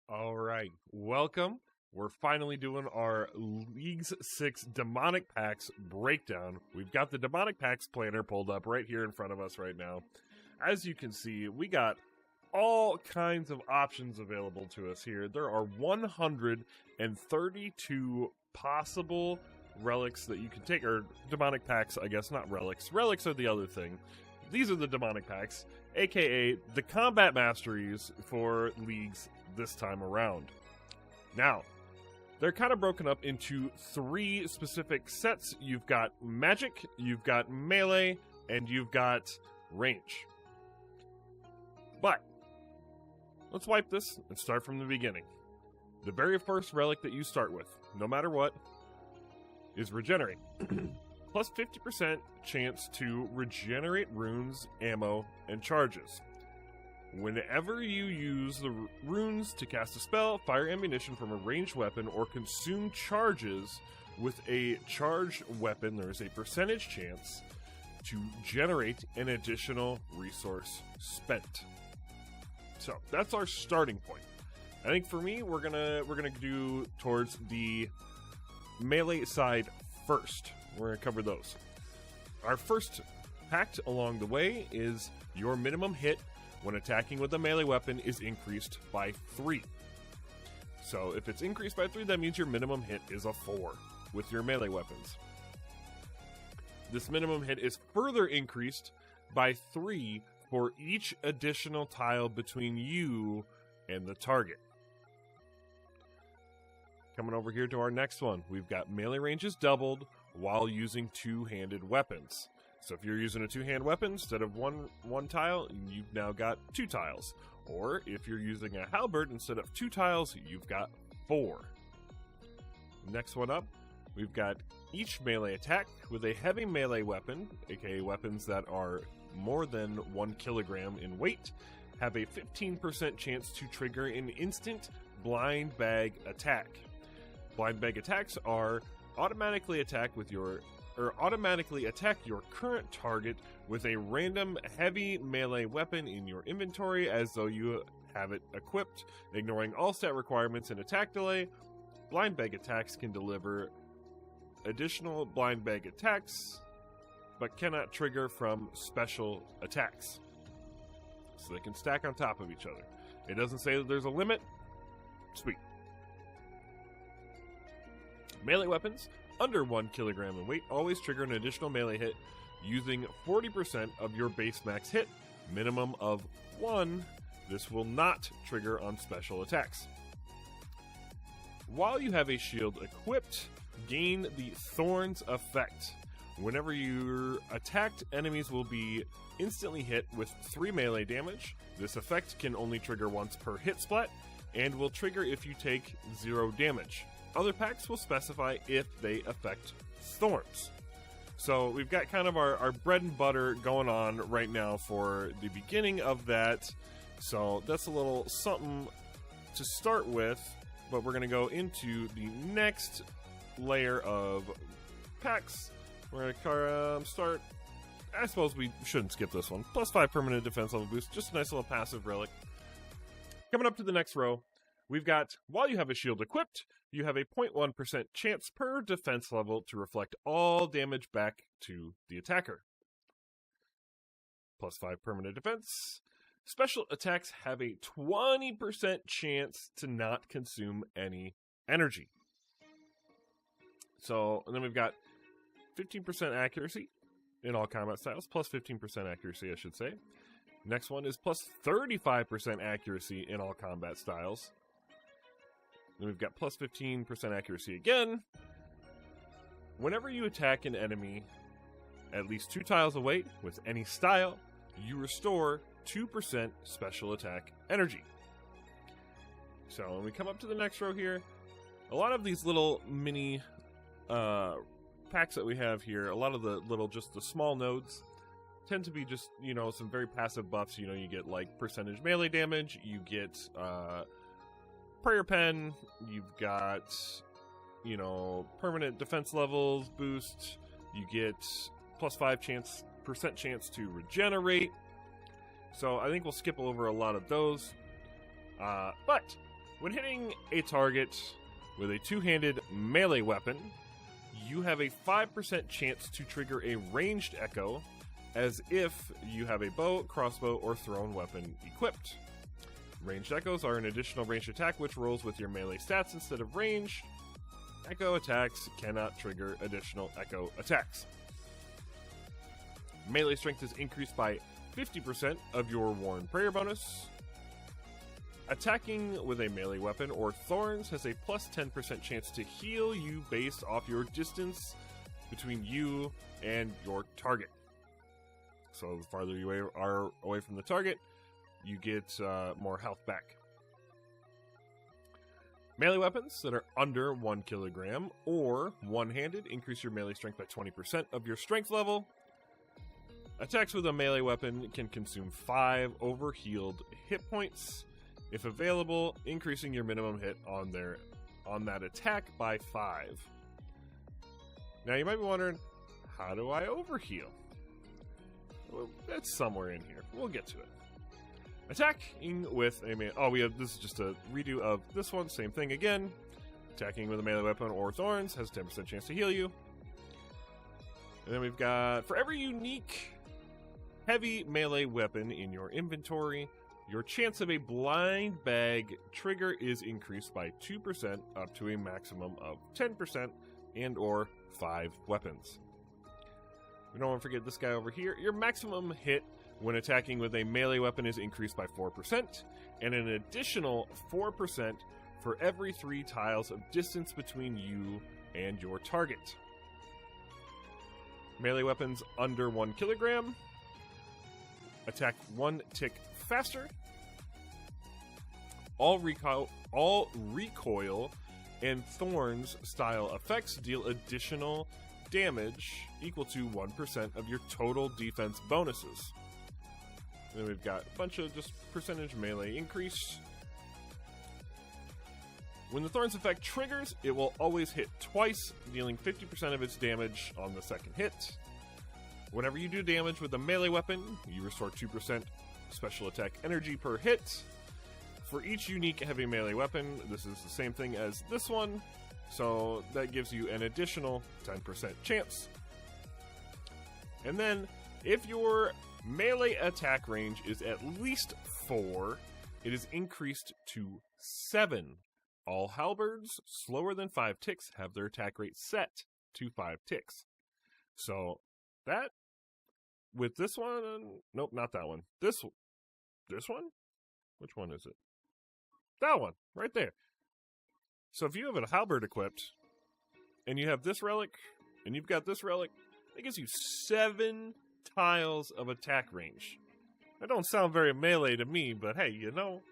All right, welcome. We're finally doing our Leagues 6 Demonic Pacts breakdown. We've got the Demonic Pacts planner pulled up right here in front of us right now. As you can see, we got all kinds of options available to us here. There are 132 possible relics that you can take, or Demonic Pacts, I guess, not relics. Relics are the other thing. These are the Demonic Pacts, aka the Combat Masteries for Leagues this time around. Now, they're kind of broken up into three specific sets. You've got magic, you've got melee, and you've got range. But let's wipe this and start from the beginning. The very first relic that you start with, no matter what, is Regenerate. Plus 50% chance to regenerate runes, ammo, and charges. Whenever you use the runes to cast a spell, fire ammunition from a ranged weapon, or consume charges with a charged weapon, there is a percentage chance to generate an additional resource spent. So that's our starting point. I think for me, we're gonna do towards the melee side first. We're gonna cover those. Our first pact along the way is your minimum hit when attacking with a melee weapon is increased by 3. So if it's increased by 3, that means your minimum hit is a 4 with your melee weapons. This minimum hit is further increased by 3 for each additional tile between you and the target. Coming over here to our next one, we've got melee range is doubled while using two-handed weapons. So if you're using a two-hand weapon, instead of one tile, you've now got 2 tiles. Or if you're using a halberd, instead of 2 tiles, you've got 4. Next one up, we've got each melee attack with a heavy melee weapon, aka weapons that are more than 1 kilogram in weight, have a 15% chance to trigger an instant blind bag attack. Blind bag attacks are automatically attack your current target with a random heavy melee weapon in your inventory as though you have it equipped, ignoring all stat requirements and attack delay. Blind bag attacks can deliver additional blind bag attacks, but cannot trigger from special attacks. So they can stack on top of each other. It doesn't say that there's a limit. Sweet. Melee weapons under 1 kilogram in weight always trigger an additional melee hit using 40% of your base max hit, minimum of 1. This will not trigger on special attacks. While you have a shield equipped, gain the Thorns effect. Whenever you're attacked, enemies will be instantly hit with 3 melee damage. This effect can only trigger once per hit splat, and will trigger if you take 0 damage. Other packs will specify if they affect thorns. So we've got kind of our bread and butter going on right now for the beginning of that. So that's a little something to start with, but we're going to go into the next layer of packs. We're going to start, I suppose we shouldn't skip this one. Plus 5 permanent defense level boost, just a nice little passive relic. Coming up to the next row, we've got, while you have a shield equipped, you have a 0.1% chance per defense level to reflect all damage back to the attacker. Plus 5 permanent defense. Special attacks have a 20% chance to not consume any energy. So, and then we've got 15% accuracy in all combat styles, plus 15% accuracy, I should say. Next one is plus 35% accuracy in all combat styles. Then we've got plus 15% accuracy again. Whenever you attack an enemy at least 2 tiles away with any style, you restore 2% special attack energy. So when we come up to the next row here, a lot of these little mini packs that we have here, a lot of the little, just the small nodes, tend to be just, some very passive buffs. You get like percentage melee damage, you get prayer pen, you've got, permanent defense levels boost, you get plus 5% chance to regenerate. So I think we'll skip over a lot of those. But When hitting a target with a two-handed melee weapon, you have a 5% chance to trigger a ranged echo, as if you have a bow, crossbow, or thrown weapon equipped. Ranged echoes are an additional ranged attack which rolls with your melee stats instead of range. Echo attacks cannot trigger additional echo attacks. Melee strength is increased by 50% of your Worn Prayer bonus. Attacking with a melee weapon or thorns has a plus 10% chance to heal you based off your distance between you and your target. So the farther you are away from the target, you get more health back. Melee weapons that are under 1 kilogram or one-handed increase your melee strength by 20% of your strength level. Attacks with a melee weapon can consume 5 overhealed hit points. If available, increasing your minimum hit on that attack by 5. Now you might be wondering, how do I overheal? Well, that's somewhere in here. We'll get to it. Attacking with a this is just a redo of this one. Same thing again. Attacking with a melee weapon or thorns has a 10% chance to heal you. And then we've got, for every unique heavy melee weapon in your inventory, your chance of a blind bag trigger is increased by 2% up to a maximum of 10% and or 5 weapons. We don't want to forget this guy over here. Your maximum hit when attacking with a melee weapon is increased by 4%, and an additional 4% for every 3 tiles of distance between you and your target. Melee weapons under 1 kilogram attack 1 tick faster. All recoil and thorns style effects deal additional damage equal to 1% of your total defense bonuses. And then we've got a bunch of just percentage melee increase. When the thorns effect triggers, it will always hit twice, dealing 50% of its damage on the second hit. Whenever you do damage with a melee weapon, you restore 2% special attack energy per hit. For each unique heavy melee weapon, this is the same thing as this one, so that gives you an additional 10% chance. And then, if your melee attack range is at least 4, it is increased to 7. All halberds slower than 5 ticks have their attack rate set to 5 ticks. So, that, with this one, nope, not that one. This one? Which one is it? That one, right there. So if you have a halberd equipped, and you have this relic, and you've got this relic, it gives you 7 tiles of attack range. That don't sound very melee to me, but hey, you know,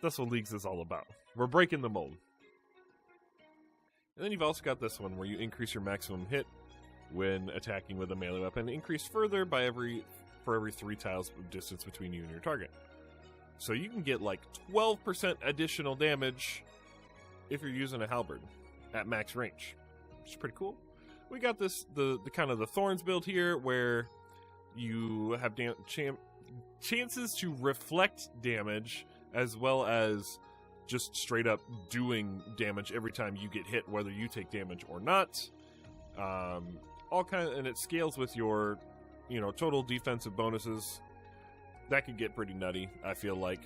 that's what Leagues is all about. We're breaking the mold. And then you've also got this one, where you increase your maximum hit when attacking with a melee weapon, increased further by for every 3 tiles of distance between you and your target. So you can get like 12% additional damage if you're using a halberd at max range, which is pretty cool. We got this the kind of the thorns build here, where you have chances to reflect damage as well as just straight up doing damage every time you get hit, whether you take damage or not. And it scales with your, total defensive bonuses. That could get pretty nutty, I feel like.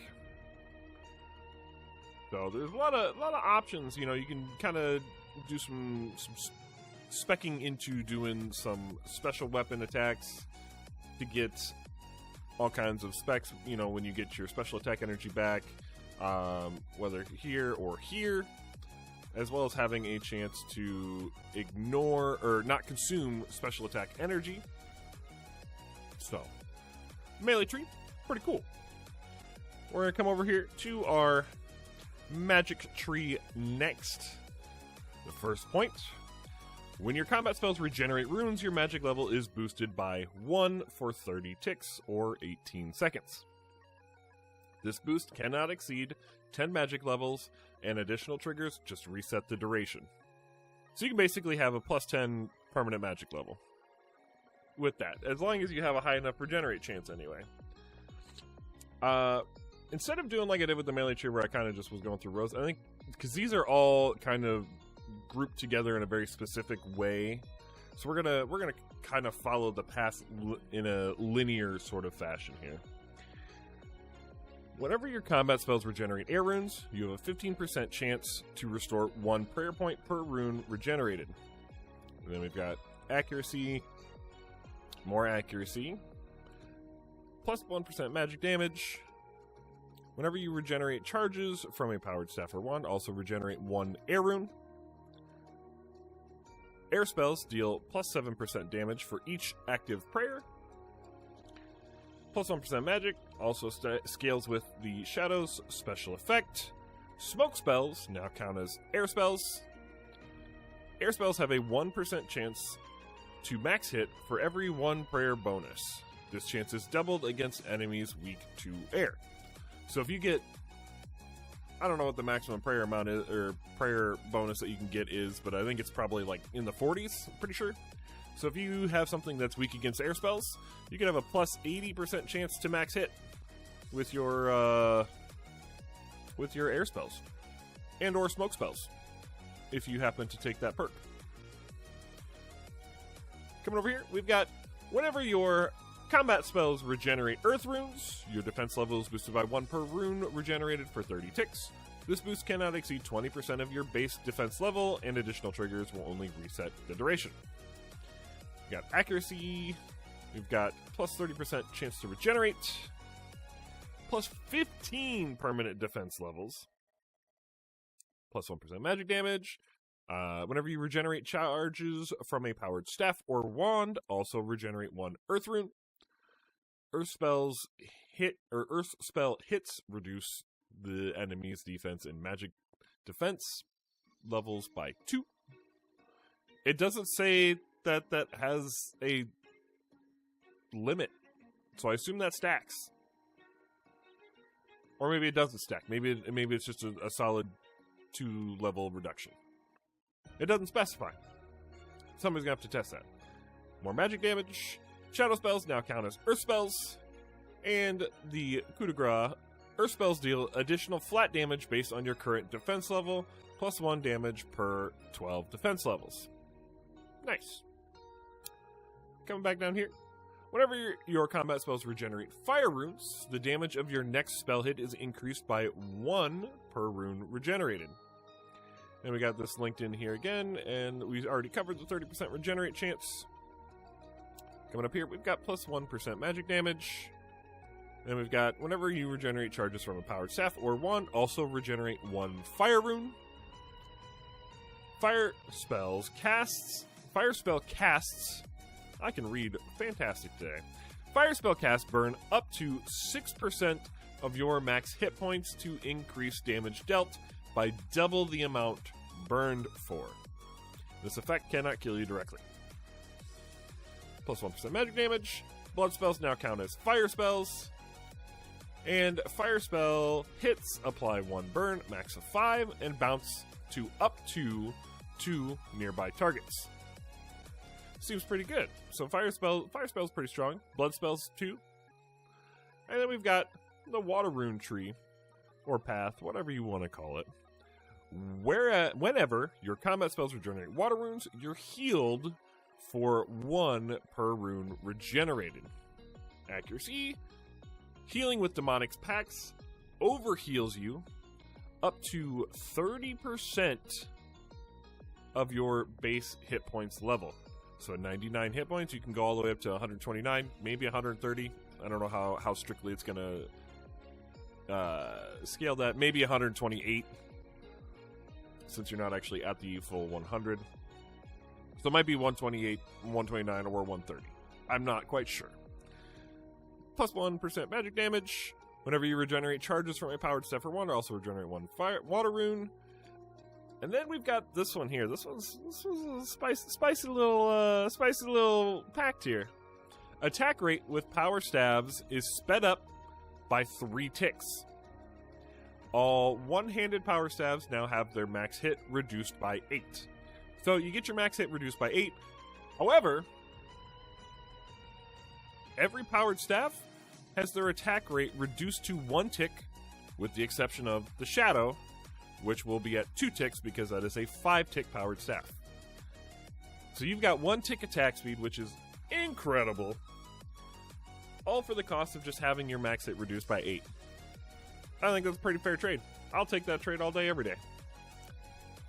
So there's a lot of options. You can kind of do some specking into doing some special weapon attacks to get all kinds of specs. When you get your special attack energy back, whether here or here, as well as having a chance to ignore or not consume special attack energy. So, melee tree, pretty cool. We're going to come over here to our magic tree next. The first point. When your combat spells regenerate runes, your magic level is boosted by 1 for 30 ticks or 18 seconds. This boost cannot exceed 10 magic levels, and additional triggers just reset the duration. So you can basically have a plus 10 permanent magic level with that, as long as you have a high enough regenerate chance anyway. instead of doing like I did with the melee tree where I kind of just was going through rows, I think because these are all kind of grouped together in a very specific way, so we're gonna kind of follow the path in a linear sort of fashion here. Whenever your combat spells regenerate air runes, you have a 15% chance to restore 1 prayer point per rune regenerated. And then we've got accuracy, more accuracy, plus 1% magic damage. Whenever you regenerate charges from a powered staff or wand, also regenerate 1 air rune. Air spells deal plus 7% damage for each active prayer. Plus 1% magic, also scales with the Shadow's special effect. Smoke spells now count as air spells. Air spells have a 1% chance to max hit for every 1 prayer bonus. This chance is doubled against enemies weak to air. So if you get, I don't know what the maximum prayer amount is, or prayer bonus that you can get is, but I think it's probably like in the 40s, I'm pretty sure. So if you have something that's weak against air spells, you can have a plus 80% chance to max hit with your air spells and or smoke spells if you happen to take that perk. Coming over here, we've got whenever your combat spells regenerate earth runes, your defense level is boosted by 1 per rune regenerated for 30 ticks. This boost cannot exceed 20% of your base defense level, and additional triggers will only reset the duration. We've got accuracy, we've got plus 30% chance to regenerate, plus 15 permanent defense levels, plus 1% magic damage. Whenever you regenerate charges from a powered staff or wand, also regenerate 1 earth rune. Earth spell hits reduce the enemy's defense and magic defense levels by 2. It doesn't say that has a limit, so I assume that stacks. Or maybe it doesn't stack. Maybe it's just a solid 2 level reduction. It doesn't specify. Somebody's gonna have to test that. More magic damage. Shadow spells now count as earth spells. And the coup de grace, earth spells deal additional flat damage based on your current defense level, plus 1 damage per 12 defense levels. Nice. Coming back down here. Whenever your combat spells regenerate fire runes, the damage of your next spell hit is increased by 1 per rune regenerated. And we got this linked in here again, and we already covered the 30% regenerate chance. Coming up here, we've got plus 1% magic damage. And we've got, whenever you regenerate charges from a powered staff or wand, also regenerate 1 fire rune. Fire spell casts, I can read fantastic today. Fire spell casts burn up to 6% of your max hit points to increase damage dealt by double the amount burned for. This effect cannot kill you directly. Plus 1% magic damage. Blood spells now count as fire spells. And fire spell hits apply 1 burn, max of 5, and bounce to up to 2 nearby targets. Seems pretty good. So fire spell's pretty strong. Blood spells too. And then we've got the water rune tree, or path, whatever you want to call it. Whenever your combat spells regenerate water runes, you're healed for 1 per rune regenerated. Accuracy. Healing with Misc Pacts overheals you up to 30% of your base hit points level. So 99 hit points, you can go all the way up to 129, maybe 130. I don't know how strictly it's going to scale that. Maybe 128, since you're not actually at the full 100. So it might be 128, 129, or 130. I'm not quite sure. Plus 1% magic damage. Whenever you regenerate charges from a powered staff or wand, also regenerate 1 water rune. And then we've got this one here. This was a spicy little pact here. Attack rate with power staves is sped up by 3 ticks. All one-handed power staves now have their max hit reduced by 8. So you get your max hit reduced by 8. However, every powered staff has their attack rate reduced to 1 tick with the exception of the Shadow, which will be at 2 ticks because that is a 5-tick powered staff. So you've got 1 tick attack speed, which is incredible, all for the cost of just having your max hit reduced by 8. I think that's a pretty fair trade. I'll take that trade all day, every day.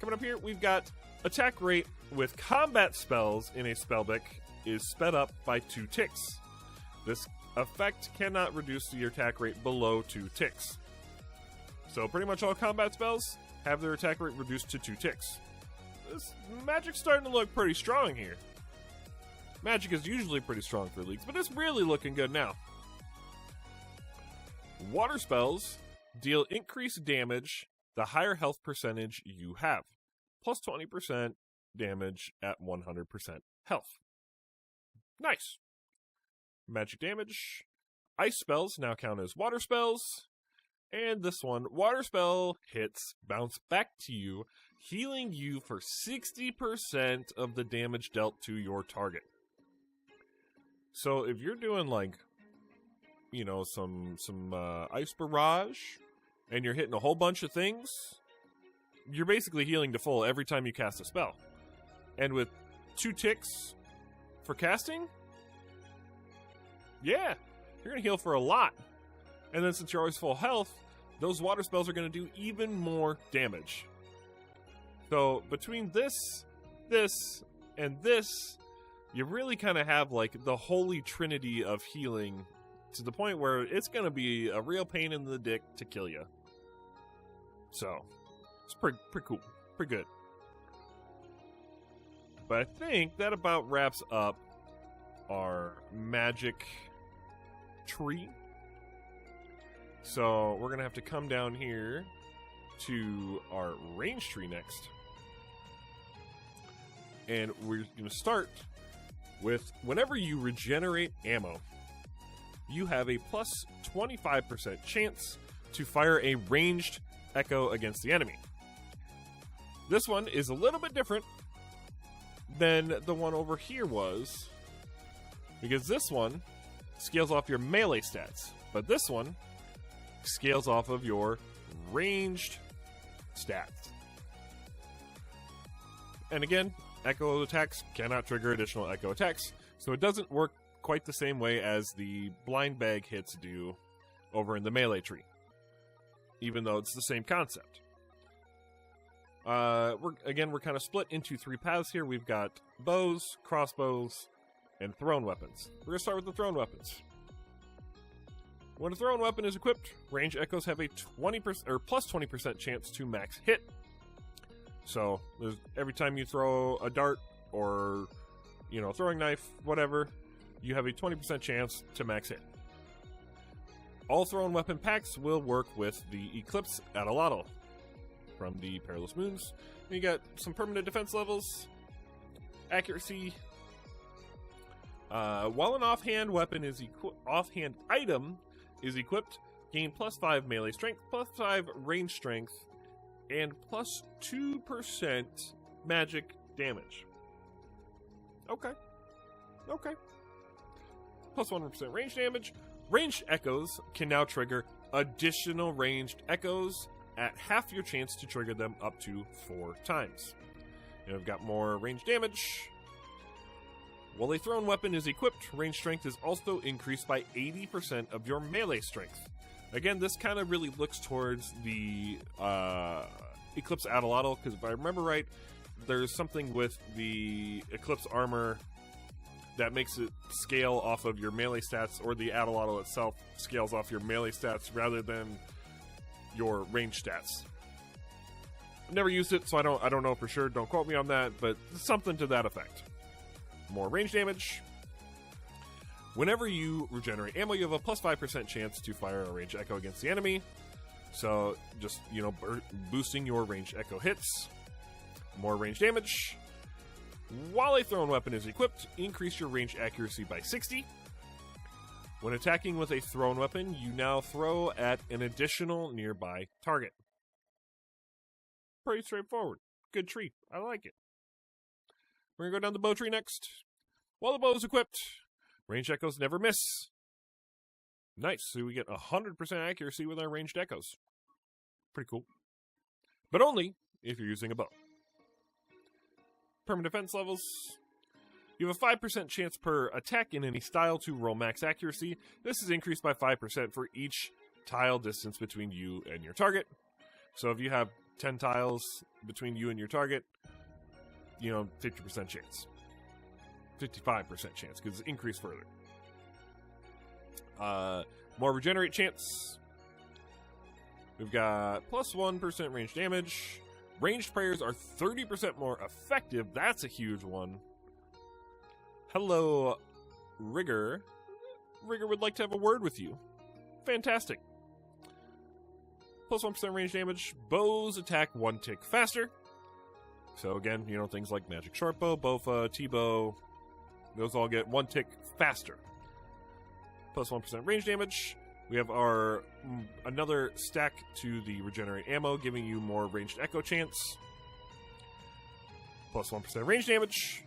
Coming up here, we've got attack rate with combat spells in a spell deck is sped up by 2 ticks. This effect cannot reduce your attack rate below 2 ticks. So pretty much all combat spells have their attack rate reduced to 2 ticks. This Magic's starting to look pretty strong here. Magic is usually pretty strong for leagues, but it's really looking good now. Water spells deal increased damage the higher health percentage you have, plus 20% damage at 100% health. Nice. Magic damage. Ice spells now count as water spells. And this one, water spell hits bounce back to you, healing you for 60% of the damage dealt to your target. So if you're doing like, you know, some ice barrage, and you're hitting a whole bunch of things, you're basically healing to full every time you cast a spell. And with 2 ticks for casting, yeah, you're going to heal for a lot. And then since you're always full health, those water spells are going to do even more damage. So between this, and this, you really kind of have like the holy trinity of healing to the point where it's going to be a real pain in the dick to kill you. So, it's pretty cool. Pretty good. But I think that about wraps up our magic tree. So, we're going to have to come down here to our range tree next. And we're going to start with whenever you regenerate ammo, you have a plus 25% chance to fire a ranged echo against the enemy. This one is a little bit different than the one over here was, because this one scales off your melee stats, but this one scales off of your ranged stats. And again, echo attacks cannot trigger additional echo attacks, so it doesn't work quite the same way as the blind bag hits do over in the melee tree, even though it's the same concept. We're kind of split into 3 paths here. We've got bows, crossbows, and thrown weapons. We're going to start with the thrown weapons. When a thrown weapon is equipped, range echoes have a 20% or plus 20% chance to max hit. So every time you throw a dart or, you know, throwing knife, whatever, you have a 20% chance to max hit. All thrown weapon packs will work with the Eclipse Adelatl from the Perilous Moons. And you got some permanent defense levels, accuracy. While an offhand weapon is offhand item is equipped, gain plus 5 melee strength, plus 5 range strength, and plus 2% magic damage. Okay. Plus 1% range damage. Ranged echoes can now trigger additional ranged echoes at half your chance to trigger them up to 4 times. And I've got more range damage. While a thrown weapon is equipped, range strength is also increased by 80% of your melee strength. Again, this kind of really looks towards the Eclipse Adelatl, because if I remember right, there's something with the Eclipse armor that makes it scale off of your melee stats, or the Adelatl itself scales off your melee stats rather than your range stats. I've never used it, so I don't know for sure. Don't quote me on that, but something to that effect. More range damage. Whenever you regenerate ammo, you have a plus 5% chance to fire a ranged echo against the enemy. So just, you know, boosting your ranged echo hits. More range damage. While a thrown weapon is equipped, increase your range accuracy by 60. When attacking with a thrown weapon, you now throw at an additional nearby target. Pretty straightforward. Good tree. I like it. We're going to go down the bow tree next. While the bow is equipped, range echoes never miss. Nice. So we get 100% accuracy with our ranged echoes. Pretty cool. But only if you're using a bow. Permanent defense levels. You have a 5% chance per attack in any style to roll max accuracy. This is increased by 5% for each tile distance between you and your target. So if you have 10 tiles between you and your target, 50% chance. 55% chance, because it's increased further. More regenerate chance. We've got plus 1% range damage. Ranged prayers are 30% more effective. That's a huge one. Hello, Rigger. Rigger would like to have a word with you. Fantastic. Plus 1% range damage. Bows attack 1 tick faster. So again, things like magic shortbow, bofa, T-bow, those all get 1 tick faster. Plus 1% range damage. We have our another stack to the regenerate ammo, giving you more ranged echo chance. Plus 1% range damage.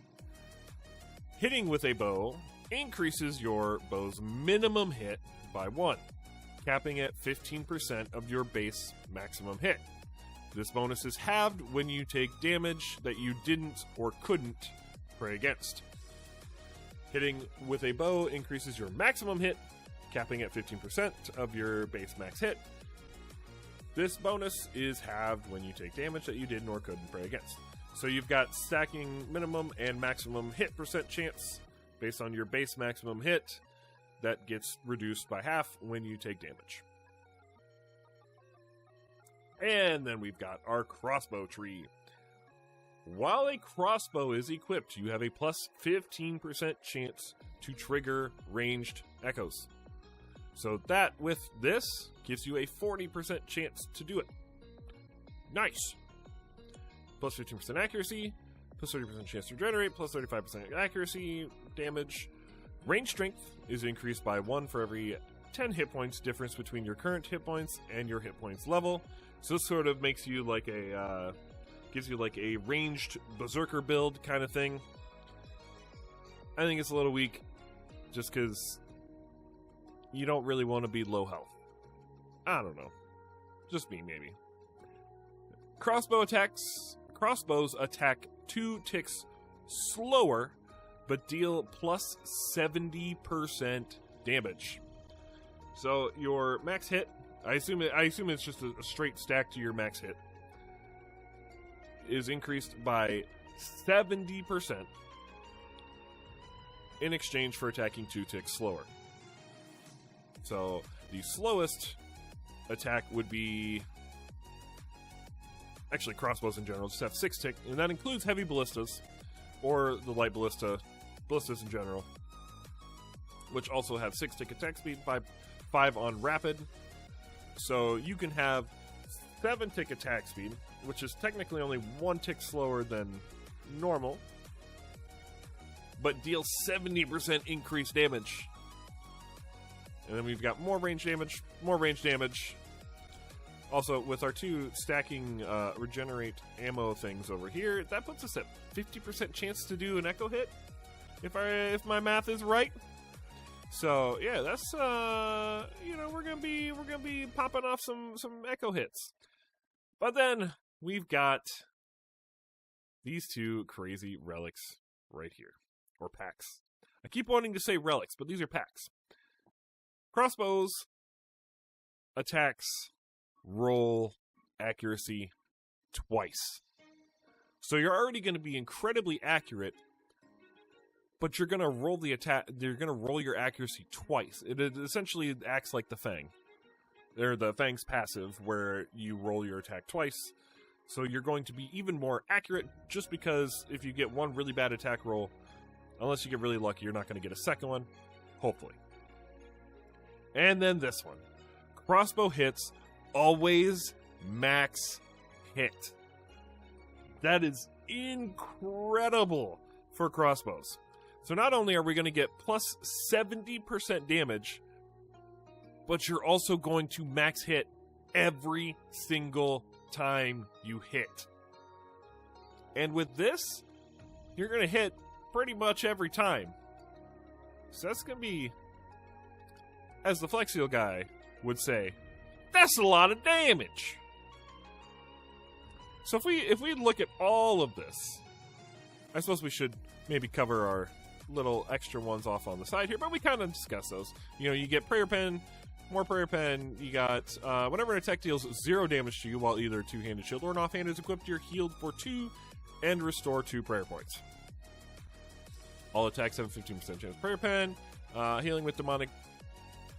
Hitting with a bow increases your bow's minimum hit by 1, capping at 15% of your base maximum hit. This bonus is halved when you take damage that you didn't or couldn't pray against. Hitting with a bow increases your maximum hit, capping at 15% of your base max hit. This bonus is halved when you take damage that you didn't or couldn't pray against. So you've got stacking minimum and maximum hit percent chance based on your base maximum hit. That gets reduced by half when you take damage. And then we've got our crossbow tree. While a crossbow is equipped, you have a plus 15% chance to trigger ranged echoes. So that, with this, gives you a 40% chance to do it. Nice! Plus 15% accuracy, plus 30% chance to regenerate, plus 35% accuracy, damage. Range strength is increased by 1 for every 10 hit points difference between your current hit points and your hit points level. So this sort of makes you like gives you like a ranged berserker build kind of thing. I think it's a little weak, just because you don't really want to be low health. I don't know. Just me, maybe. Crossbows attack 2 ticks slower, but deal plus 70% damage. So your max hit, I assume it's just a straight stack to your max hit, is increased by 70% in exchange for attacking 2 ticks slower. So the slowest attack would be, actually crossbows in general just have 6 tick, and that includes heavy ballistas or the light ballistas in general, which also have 6 tick attack speed, 5 on rapid. So you can have 7 tick attack speed, which is technically only 1 tick slower than normal, but deal 70% increased damage. And then we've got more range damage. Also, with our 2 stacking regenerate ammo things over here, that puts us at 50% chance to do an echo hit, if my math is right. So yeah, that's we're gonna be popping off some echo hits. But then we've got these 2 crazy relics right here, or packs. I keep wanting to say relics, but these are packs. Crossbows attacks roll accuracy twice. So you're already going to be incredibly accurate, but you're going to roll the attack. You're going to roll your accuracy twice. It essentially acts like the Fang. They're the Fang's passive, where you roll your attack twice. So you're going to be even more accurate, just because if you get one really bad attack roll, unless you get really lucky, you're not going to get a second one. Hopefully. And then this one. Crossbow hits always max hit. That is incredible for crossbows. So not only are we going to get plus 70% damage, but you're also going to max hit every single time you hit. And with this, you're going to hit pretty much every time. So that's going to be, as the Flexio guy would say, that's a lot of damage. So if we look at all of this, I suppose we should maybe cover our little extra ones off on the side here, but we kind of discuss those. You know, you get Prayer Pen, more Prayer Pen. You got whenever an attack deals 0 damage to you while either a two-handed shield or an offhand is equipped, you're healed for 2 and restore 2 prayer points. All attacks have a 15% chance. Prayer Pen, healing with Demonic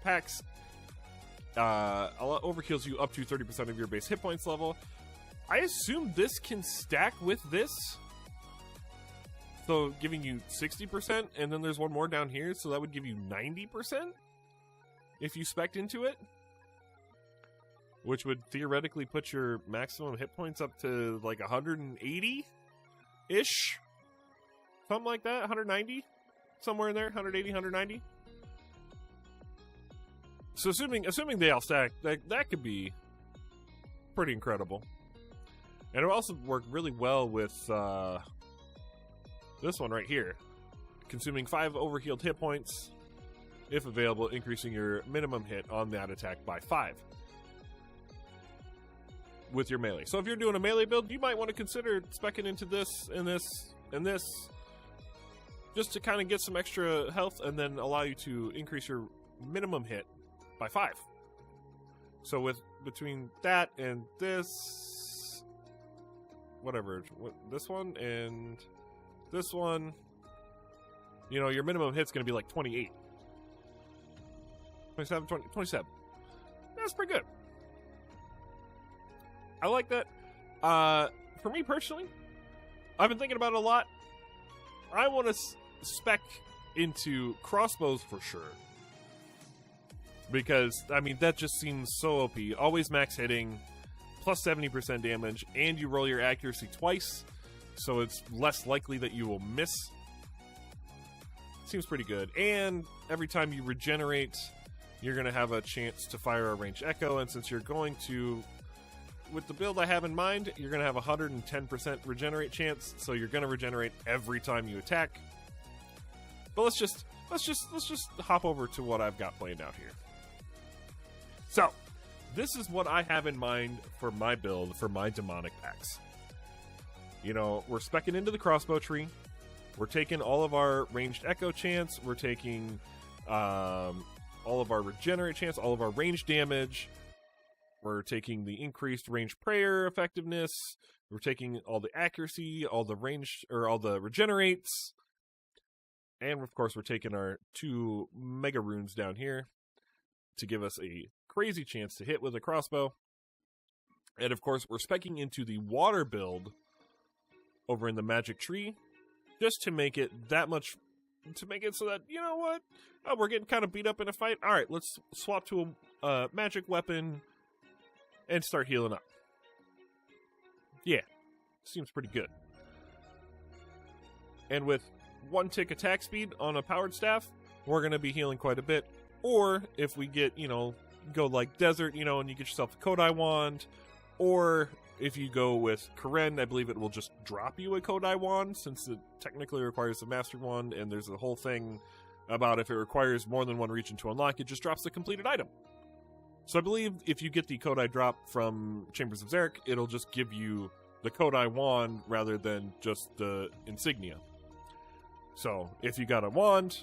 Pacts, overheals you up to 30% of your base hit points level. I assume this can stack with this, so giving you 60%, and then there's one more down here, so that would give you 90% if you spec'd into it, which would theoretically put your maximum hit points up to like 180-ish, something like that, 190, somewhere in there, 180, 190. So assuming they all stack, that could be pretty incredible. And it would also work really well with this one right here. Consuming 5 overhealed hit points, if available, increasing your minimum hit on that attack by 5 with your melee. So if you're doing a melee build, you might want to consider speccing into this and this and this, just to kind of get some extra health and then allow you to increase your minimum hit by 5. So with between that and this, whatever, this one and this one, you know, your minimum hit's going to be like 28. 27, 20, 27. That's pretty good. I like that. For me personally, I've been thinking about it a lot. I want to spec into crossbows for sure. Because, I mean, that just seems so OP. Always max hitting, plus 70% damage, and you roll your accuracy twice, so it's less likely that you will miss. Seems pretty good. And every time you regenerate, you're going to have a chance to fire a ranged echo, and since you're going to, with the build I have in mind, you're going to have a 110% regenerate chance, so you're going to regenerate every time you attack. But let's just hop over to what I've got planned out here. So, this is what I have in mind for my build, for my Demonic Pacts. You know, we're speccing into the crossbow tree. We're taking all of our ranged echo chance. We're taking all of our regenerate chance, all of our range damage. We're taking the increased range prayer effectiveness. We're taking all the accuracy, all the range, or all the regenerates. And of course, we're taking our 2 mega runes down here to give us a crazy chance to hit with a crossbow. And of course, we're speccing into the water build over in the magic tree, just to make it that much, to make it so that, you know what, oh, we're getting kind of beat up in a fight. All right, let's swap to a magic weapon and start healing up. Yeah, seems pretty good. And with 1 tick attack speed on a powered staff, we're going to be healing quite a bit. Or if we get, you know, go like Desert, you know, and you get yourself a Kodai Wand, or if you go with Karen, I believe it will just drop you a Kodai Wand, since it technically requires a Master Wand, and there's a whole thing about if it requires more than 1 region to unlock, it just drops the completed item. So I believe if you get the Kodai drop from Chambers of Zarek, it'll just give you the Kodai Wand rather than just the insignia. So if you got a wand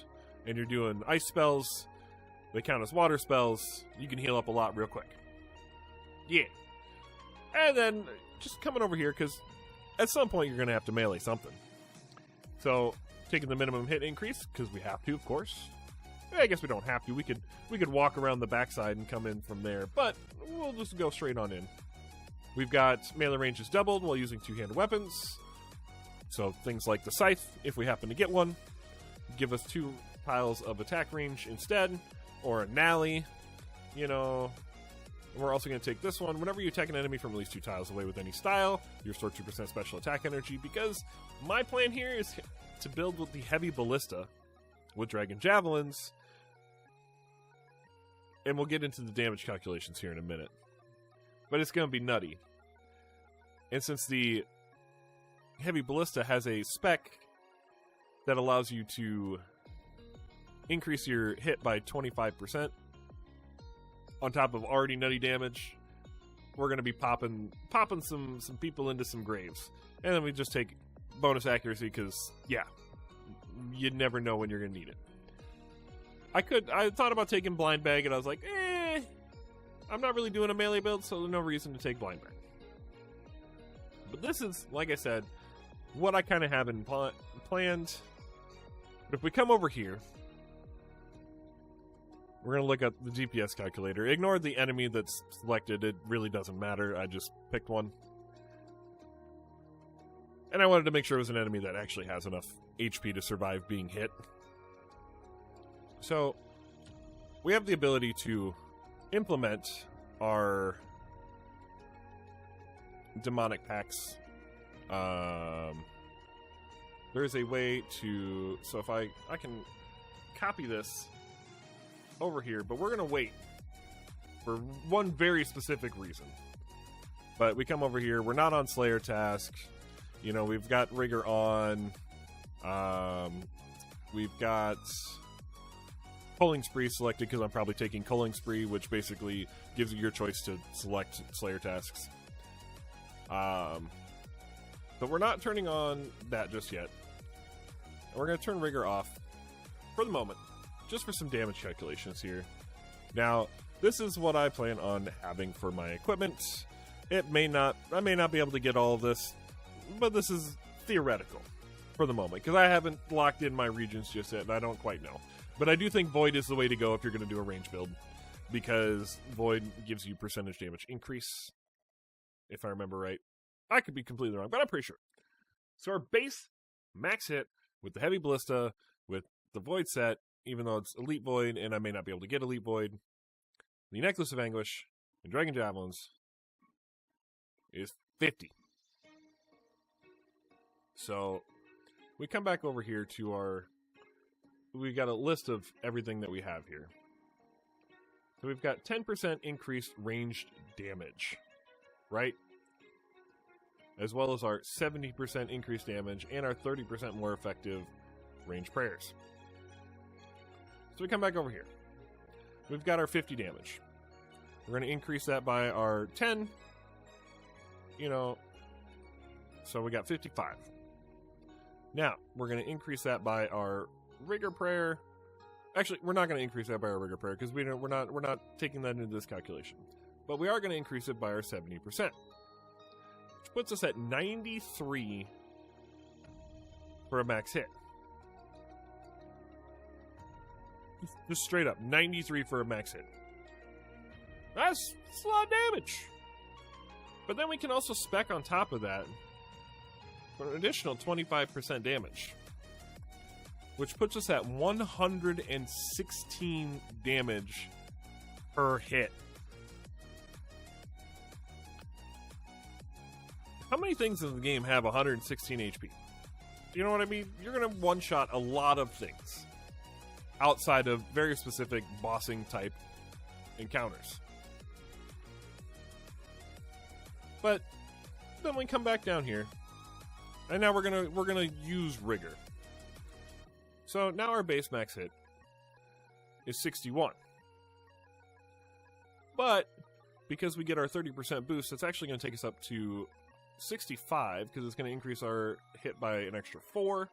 and you're doing ice spells, they count as water spells, you can heal up a lot real quick. Yeah. And then just coming over here, because at some point you're going to have to melee something. So taking the minimum hit increase, because we have to, of course. I guess we don't have to. We could walk around the backside and come in from there, but we'll just go straight on in. We've got melee range is doubled while using 2-handed weapons. So things like the scythe, if we happen to get one, give us 2 tiles of attack range instead, or a nally, you know. We're also going to take this one. Whenever you attack an enemy from at least 2 tiles away with any style, you restore 2% special attack energy, because my plan here is to build with the heavy ballista with dragon javelins, and we'll get into the damage calculations here in a minute. But it's going to be nutty. And since the heavy ballista has a spec that allows you to increase your hit by 25%, on top of already nutty damage, we're going to be popping some people into some graves. And then we just take bonus accuracy because, yeah, you never know when you're going to need it. I thought about taking Blind Bag, and I was like, I'm not really doing a melee build, so there's no reason to take Blind Bag. But this is, like I said, what I kind of have in planned. But if we come over here, we're going to look at the GPS calculator. Ignore the enemy that's selected. It really doesn't matter. I just picked one. And I wanted to make sure it was an enemy that actually has enough HP to survive being hit. So, we have the ability to implement our demonic pacts. There's a way to... So if I can copy this over here, but we're going to wait for one very specific reason. But we come over here. We're not on Slayer task. You know, we've got Rigor on. We've got Culling Spree selected because I'm probably taking Culling Spree, which basically gives you your choice to select Slayer tasks. But we're not turning on that just yet. And we're going to turn Rigor off for the moment, just for some damage calculations here. Now, this is what I plan on having for my equipment. I may not be able to get all of this, but this is theoretical for the moment, because I haven't locked in my regions just yet, and I don't quite know. But I do think Void is the way to go if you're going to do a range build, because Void gives you percentage damage increase, if I remember right. I could be completely wrong, but I'm pretty sure. So our base max hit with the Heavy Ballista, with the Void set, even though it's Elite Void, and I may not be able to get Elite Void, the Necklace of Anguish, and Dragon Javelins is 50. So we come back over here to our... We got a list of everything that we have here. So we've got 10% increased ranged damage, right? As well as our 70% increased damage and our 30% more effective ranged prayers. So we come back over here. We've got our 50 damage. We're going to increase that by our 10. You know, so we got 55. Now, we're going to increase that by our Rigor Prayer. Actually, we're not going to increase that by our Rigor Prayer because we're not taking that into this calculation. But we are going to increase it by our 70%. Which puts us at 93 for a max hit. Just straight up, 93 for a max hit. That's a lot of damage. But then we can also spec on top of that for an additional 25% damage. Which puts us at 116 damage per hit. How many things in the game have 116 HP? You know what I mean? You're going to one-shot a lot of things outside of very specific bossing type encounters. But then we come back down here, and now we're gonna use Rigor. So now our base max hit is 61. But because we get our 30% boost, it's actually going to take us up to 65 because it's going to increase our hit by an extra 4.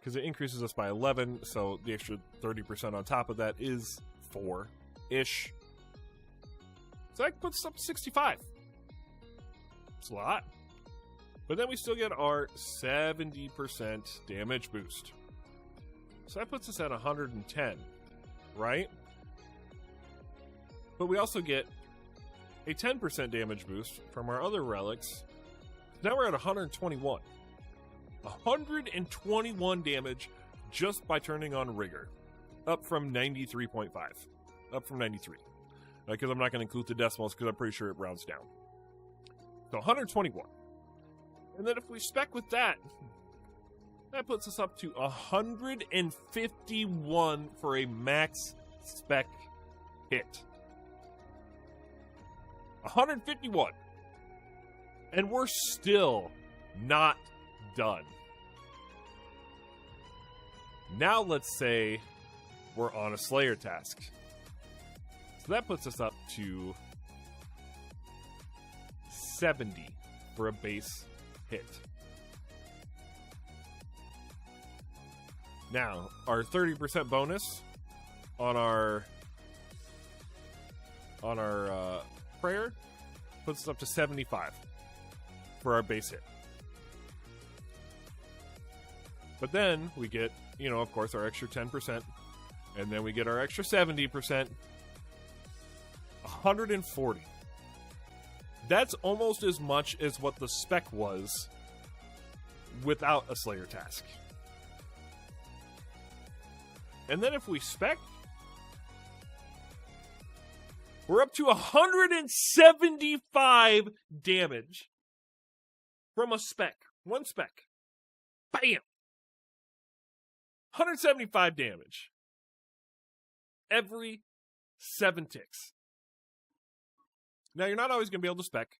Because it increases us by 11, so the extra 30% on top of that is 4-ish. So that puts us up to 65. It's a lot. But then we still get our 70% damage boost. So that puts us at 110, right? But we also get a 10% damage boost from our other relics. Now we're at 121. 121 damage just by turning on Rigor. Up from 93.5. Up from 93. Because I'm not going to include the decimals because I'm pretty sure it rounds down. So 121. And then if we spec with that, that puts us up to 151 for a max spec hit. 151. And we're still not done. Now let's say we're on a Slayer task. So that puts us up to 70 for a base hit. Now, our 30% bonus on our prayer puts us up to 75 for our base hit. But then we get, of course, our extra 10%, and then we get our extra 70%, 140. That's almost as much as what the spec was without a Slayer task. And then if we spec, we're up to 175 damage from a spec. One spec. Bam! 175 damage. Every 7 ticks. Now, you're not always going to be able to spec,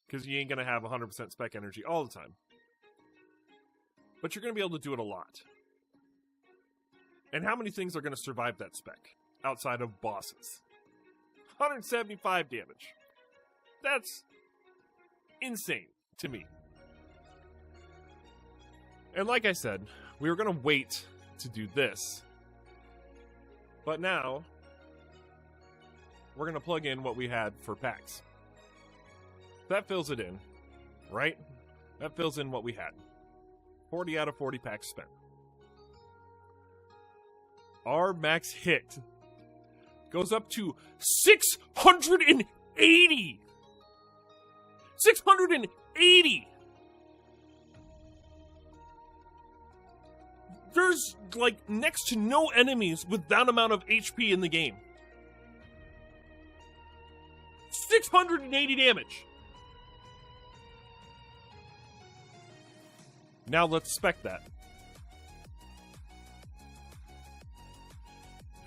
because you ain't going to have 100% spec energy all the time. But you're going to be able to do it a lot. And how many things are going to survive that spec outside of bosses? 175 damage. That's insane to me. And like I said, we were going to wait to do this. But now, we're going to plug in what we had for packs. That fills it in, right? That fills in what we had. 40 out of 40 packs spent. Our max hit goes up to 680! 680! There's, next to no enemies with that amount of HP in the game. 680 damage! Now let's spec that.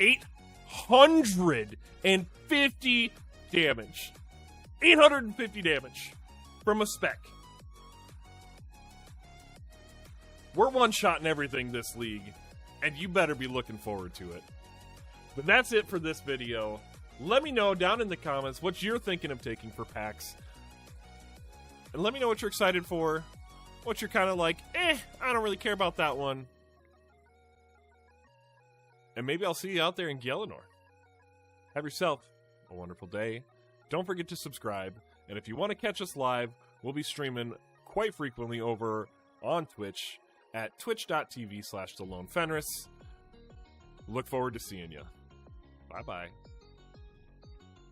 850 damage. 850 damage from a spec. We're one-shotting everything this league, and you better be looking forward to it. But that's it for this video. Let me know down in the comments what you're thinking of taking for packs. And let me know what you're excited for, what you're kind of like, I don't really care about that one. And maybe I'll see you out there in Gielinor. Have yourself a wonderful day. Don't forget to subscribe. And if you want to catch us live, we'll be streaming quite frequently over on Twitch at twitch.tv/TheLoneFenris. Look forward to seeing you. Bye-bye.